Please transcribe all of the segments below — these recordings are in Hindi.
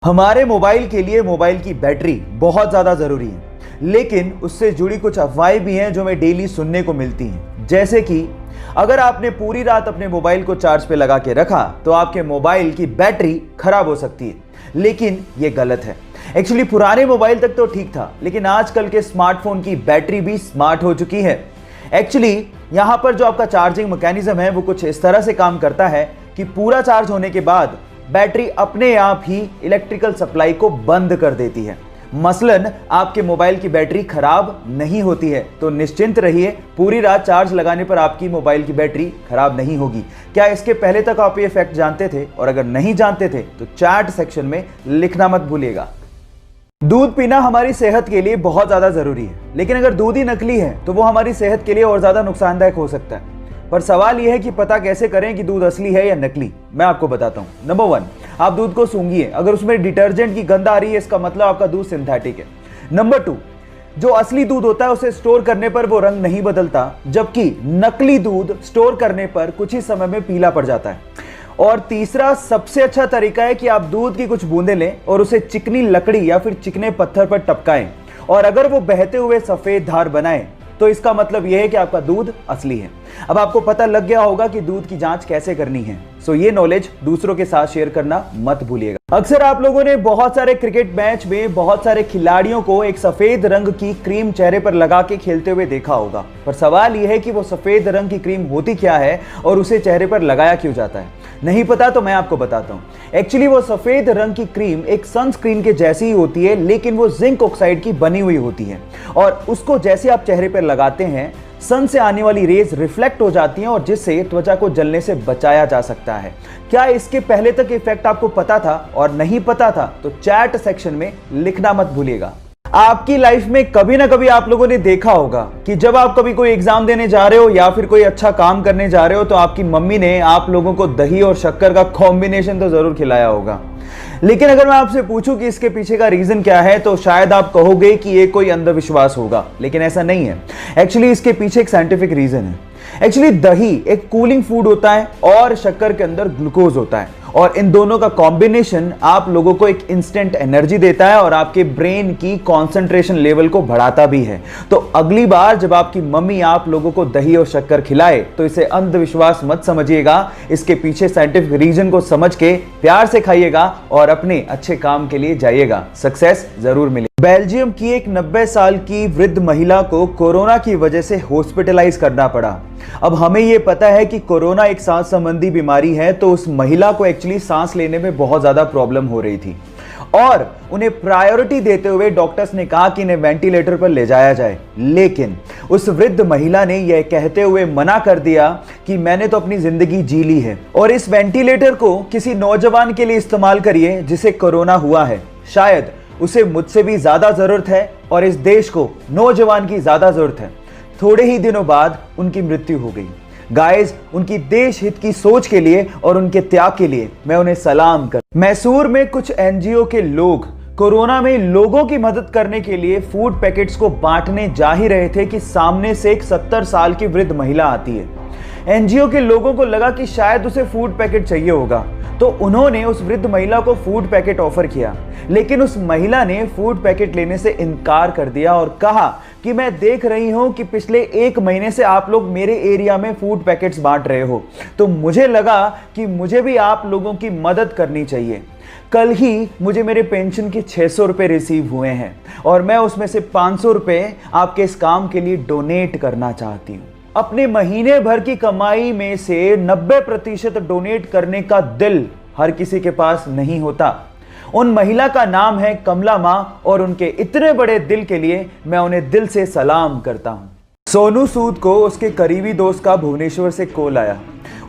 हमारे मोबाइल के लिए मोबाइल की बैटरी बहुत ज़्यादा ज़रूरी है, लेकिन उससे जुड़ी कुछ अफवाहें भी हैं जो हमें डेली सुनने को मिलती हैं। जैसे कि अगर आपने पूरी रात अपने मोबाइल को चार्ज पे लगा के रखा तो आपके मोबाइल की बैटरी खराब हो सकती है, लेकिन ये गलत है। एक्चुअली पुराने मोबाइल तक तो ठीक था, लेकिन आजकल के स्मार्टफोन की बैटरी भी स्मार्ट हो चुकी है। एक्चुअली यहाँ पर जो आपका चार्जिंग मैकेनिज्म है वो कुछ इस तरह से काम करता है कि पूरा चार्ज होने के बाद बैटरी अपने आप ही इलेक्ट्रिकल सप्लाई को बंद कर देती है। मसलन आपके मोबाइल की बैटरी खराब नहीं होती है, तो निश्चिंत रहिए, पूरी रात चार्ज लगाने पर आपकी मोबाइल की बैटरी खराब नहीं होगी। क्या इसके पहले तक आप ये फैक्ट जानते थे? और अगर नहीं जानते थे तो चैट सेक्शन में लिखना मत भूलिएगा। दूध पीना हमारी सेहत के लिए बहुत ज़्यादा ज़रूरी है, लेकिन अगर दूध ही नकली है तो वो हमारी सेहत के लिए और ज़्यादा नुकसानदायक हो सकता है। पर सवाल यह है कि पता कैसे करें कि दूध असली है या नकली। मैं आपको बताता हूँ। नंबर 1, आप दूध को सूंघिए, अगर उसमें डिटर्जेंट की गंध आ रही है इसका मतलब आपका दूध सिंथेटिक है। नंबर 2, जो असली दूध होता है उसे स्टोर करने पर वो रंग नहीं बदलता, जबकि नकली दूध स्टोर करने पर कुछ ही समय में पीला पड़ जाता है। और तीसरा सबसे अच्छा तरीका है कि आप दूध की कुछ बूंदें लें और उसे चिकनी लकड़ी या फिर चिकने पत्थर पर टपकाएं, और अगर वो बहते हुए सफेद धार बनाए तो इसका मतलब यह है कि आपका दूध असली है। अब आपको पता लग गया होगा कि दूध की जांच कैसे करनी है। सो ये नॉलेज दूसरों के साथ शेयर करना मत भूलिएगा। अक्सर आप लोगों ने बहुत सारे क्रिकेट मैच में बहुत सारे खिलाड़ियों को एक सफेद रंग की क्रीम चेहरे पर लगा के खेलते हुए देखा होगा, पर सवाल यह है कि वो सफेद रंग की क्रीम होती क्या है और उसे चेहरे पर लगाया क्यों जाता है। नहीं पता तो मैं आपको बताता हूँ। एक्चुअली वो सफेद रंग की क्रीम एक सनस्क्रीन के जैसी ही होती है, लेकिन वो जिंक ऑक्साइड की बनी हुई होती है, और उसको जैसे आप चेहरे पर लगाते हैं सन से आने वाली रेज रिफ्लेक्ट हो जाती हैं और जिससे त्वचा को जलने से बचाया जा सकता है। क्या इसके पहले तक इफेक्ट आपको पता था? और नहीं पता था तो चैट सेक्शन में लिखना मत भूलिएगा। आपकी लाइफ में कभी ना कभी आप लोगों ने देखा होगा कि जब आप कभी कोई एग्जाम देने जा रहे हो या फिर कोई अच्छा काम करने जा रहे हो तो आपकी मम्मी ने आप लोगों को दही और शक्कर का कॉम्बिनेशन तो जरूर खिलाया होगा। लेकिन अगर मैं आपसे पूछूं कि इसके पीछे का रीजन क्या है तो शायद आप कहोगे कि ये कोई अंधविश्वास होगा, लेकिन ऐसा नहीं है। एक्चुअली इसके पीछे एक साइंटिफिक रीजन है। एक्चुअली दही एक कूलिंग फूड होता है और शक्कर के अंदर ग्लूकोज होता है, और इन दोनों का कॉम्बिनेशन आप लोगों को एक इंस्टेंट एनर्जी देता है और आपके ब्रेन की कंसंट्रेशन लेवल को बढ़ाता भी है। तो अगली बार जब आपकी मम्मी आप लोगों को दही और शक्कर खिलाए तो इसे अंधविश्वास मत समझिएगा, इसके पीछे साइंटिफिक रीजन को समझ के प्यार से खाइएगा और अपने अच्छे काम के लिए जाइएगा, सक्सेस जरूर मिलेगी। बेल्जियम की एक 90 साल की वृद्ध महिला को कोरोना की वजह से हॉस्पिटलाइज करना पड़ा। अब हमें यह पता है कि कोरोना एक सांस संबंधी बीमारी है, तो उस महिला को एक्चुअली सांस लेने में बहुत ज्यादा प्रॉब्लम हो रही थी और उन्हें प्रायोरिटी देते हुए डॉक्टर्स ने कहा कि इन्हें वेंटिलेटर पर ले जाया जाए। लेकिन उस वृद्ध महिला ने यह कहते हुए मना कर दिया कि मैंने तो अपनी जिंदगी जी ली है और इस वेंटिलेटर को किसी नौजवान के लिए इस्तेमाल करिए जिसे कोरोना हुआ है। शायद उसे मुझसे भी ज्यादा जरूरत है और इस देश को नौजवान की ज्यादा जरूरत है। थोड़े ही दिनों बाद उनकी मृत्यु हो गई। गाइस, उनकी देश हित की सोच के लिए और उनके त्याग के लिए मैं उन्हें सलाम कर। मैसूर में कुछ एनजीओ के लोग कोरोना में लोगों की मदद करने के लिए फूड पैकेट्स को बांटने जा ही रहे थे कि सामने से एक 70 साल की वृद्ध महिला आती है। एनजीओ के लोगों को लगा कि शायद उसे फूड पैकेट चाहिए होगा, तो उन्होंने उस वृद्ध महिला को फूड पैकेट ऑफर किया, लेकिन उस महिला ने फूड पैकेट लेने से इनकार कर दिया और कहा कि मैं देख रही हूं कि पिछले 1 महीने से आप लोग मेरे एरिया में फूड पैकेट्स बांट रहे हो, तो मुझे लगा कि मुझे भी आप लोगों की मदद करनी चाहिए। कल ही मुझे मेरे पेंशन के 600 रुपए रिसीव हुए हैं और मैं उसमें से 500 रुपए आपके इस काम के लिए डोनेट करना चाहती हूँ। अपने महीने भर की कमाई में से 90% डोनेट करने का दिल हर किसी के पास नहीं होता। उन महिला का नाम है कमला माँ और उनके इतने बड़े दिल के लिए मैं उन्हें दिल से सलाम करता हूँ। सोनू सूद को उसके करीबी दोस्त का भुवनेश्वर से कॉल आया।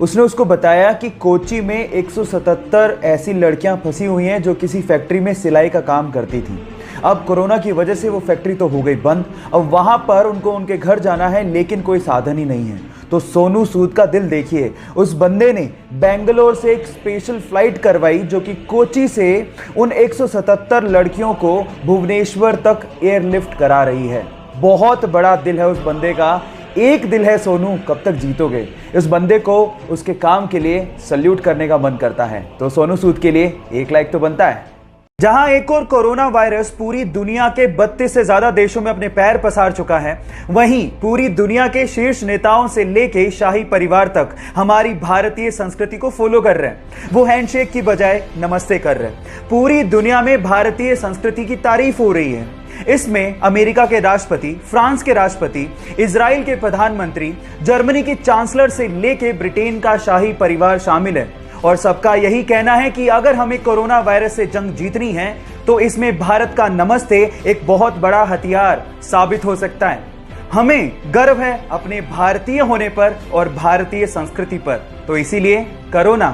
उसने उसको बताया कि कोच्चि में 177 ऐसी लड़कियां फंसी हुई हैं जो किसी फैक्ट्री में सिलाई का काम करती थी। अब कोरोना की वजह से वो फैक्ट्री तो हो गई बंद, अब वहां पर उनको उनके घर जाना है लेकिन कोई साधन ही नहीं है। तो सोनू सूद का दिल देखिए, उस बंदे ने बेंगलोर से एक स्पेशल फ्लाइट करवाई जो कि कोच्चि से उन 177 लड़कियों को भुवनेश्वर तक एयरलिफ्ट करा रही है। बहुत बड़ा दिल है उस बंदे का। एक दिल है सोनू, कब तक जीतोगे। इस बंदे को उसके काम के लिए सल्यूट करने का मन करता है। तो सोनू सूद के लिए 1 लाइक तो बनता है। जहां एक और कोरोना वायरस पूरी दुनिया के 32 से ज्यादा देशों में अपने पैर पसार चुका है, वहीं पूरी दुनिया के शीर्ष नेताओं से लेके शाही परिवार तक हमारी भारतीय संस्कृति को फॉलो कर रहे हैं। वो हैंडशेक की बजाय नमस्ते कर रहे हैं। पूरी दुनिया में भारतीय संस्कृति की तारीफ हो रही है। इसमें अमेरिका के राष्ट्रपति, फ्रांस के राष्ट्रपति, इजराइल के प्रधानमंत्री, जर्मनी के चांसलर से लेके ब्रिटेन का शाही परिवार शामिल है और सबका यही कहना है कि अगर हमें कोरोना वायरस से जंग जीतनी है तो इसमें भारत का नमस्ते एक बहुत बड़ा हथियार साबित हो सकता है। हमें गर्व है अपने भारतीय होने पर और भारतीय संस्कृति पर, तो इसीलिए करो ना